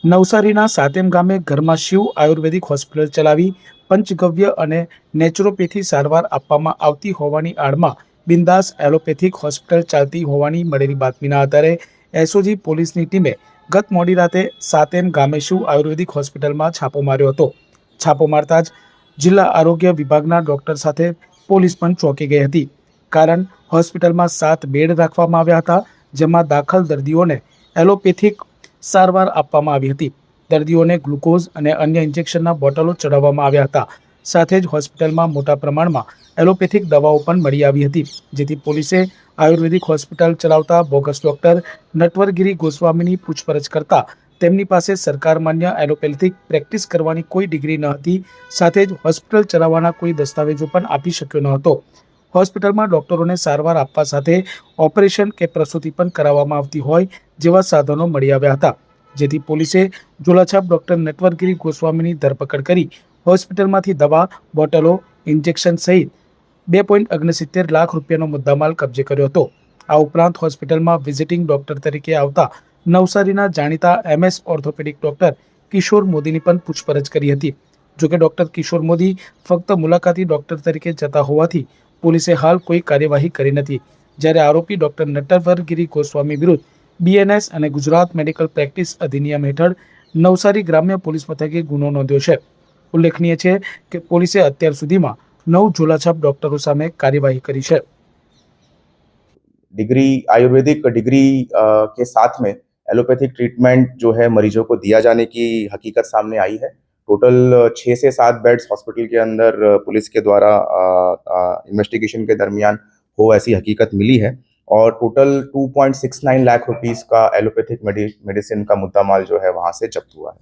નવસારીના સાતેમ ગામે ઘરમાં શિવ આયુર્વેદિક હોસ્પિટલ ચલાવી પંચગવ્ય અને નેચરોપેથી સારવાર આપવામાં આવતી હોવાની આડમાં બિંદાસ એલોપેથિક હોસ્પિટલ ચાલતી હોવાની મળેલી બાતમીના આધારે એસઓજી પોલીસની ટીમે ગત મોડી રાતે સાતેમ ગામે શિવ આયુર્વેદિક હોસ્પિટલમાં છાપો માર્યો હતો. છાપો મારતા જ જિલ્લા આરોગ્ય વિભાગના ડોક્ટર સાથે પોલીસ પણ ચોંકી ગઈ હતી. કારણ હોસ્પિટલમાં 7 બેડ રાખવામાં આવ્યા હતા, જેમાં દાખલ દર્દીઓને એલોપેથિક સારવાર આપવામાં આવી હતી. દર્દીઓને ગ્લુકોઝ અને અન્ય ઇન્જેક્શનના બોટલો ચડાવવામાં આવ્યા હતા. સાથે જ હોસ્પિટલમાં મોટા પ્રમાણમાં એલોપેથિક દવાઓ પણ મળી આવી હતી, જેથી પોલીસે આયુર્વેદિક હોસ્પિટલ ચલાવતા બોગસ ડોક્ટર નટવરગીરી ગોસ્વામીની પૂછપરછ કરતા તેમની પાસે સરકાર માન્ય એલોપેથિક પ્રેક્ટિસ કરવાની કોઈ ડિગ્રી ન હતી. સાથે જ હોસ્પિટલ ચલાવવાના કોઈ દસ્તાવેજો પણ આપી શક્યો ન હતો. હોસ્પિટલમાં ડોક્ટરોને સારવાર આપવા સાથે ઓપરેશન કે પ્રસૂતિ પણ કરાવવામાં આવતી હોય જેવા સાધનો મળી આવ્યા હતા, જેથી પોલીસે ઝોલાછાપ ડોક્ટર નટવરગીરી ગોસ્વામીની ધરપકડ કરી હોસ્પિટલમાંથી દવા, બોટલો, ઇન્જેક્શન સહિત 2.69 લાખ રૂપિયાનો મુદ્દામાલ કબજે કર્યો હતો. આ ઉપરાંત હોસ્પિટલમાં વિઝિટિંગ ડોક્ટર તરીકે આવતા નવસારીના જાણીતા MS ઓર્થોપેડિક ડોક્ટર કિશોર મોદીની પણ પૂછપરછ કરી હતી. જોકે ડોક્ટર કિશોર મોદી ફક્ત મુલાકાતી ડોક્ટર તરીકે જતા હોવાથી પોલીસે હાલ કોઈ કાર્યવાહી કરી નથી. જ્યારે આરોપી ડોક્ટર નટવરગીરી ગોસ્વામી વિરુદ્ધ BNS અને ગુજરાત મેડિકલ પ્રેક્ટિસ અધિનિયમ હેઠળ નવસારી ગ્રામ્ય પોલીસ મથકે ગુનો નોંધ્યો છે. ઉલ્લેખનીય છે કે પોલીસે અત્યાર સુધીમાં 9 ઝોલાછાપ ડોક્ટરો સામે કાર્યવાही કરી છે. डिग्री आयुर्वेदिक डिग्री के साथ में एलोपैथिक ट्रीटमेंट जो है मरीजों को दिया जाने की हकीकत सामने आई है। टोटल 6 से 7 बेड्स हॉस्पिटल के अंदर पुलिस के द्वारा इन्वेस्टिगेशन के दरमियान हो ऐसी हकीकत मिली है और टोटल 2.69 लाख रुपीस का एलोपैथिक मेडिसिन का मुद्दा माल जो है वहाँ से जब्त हुआ है।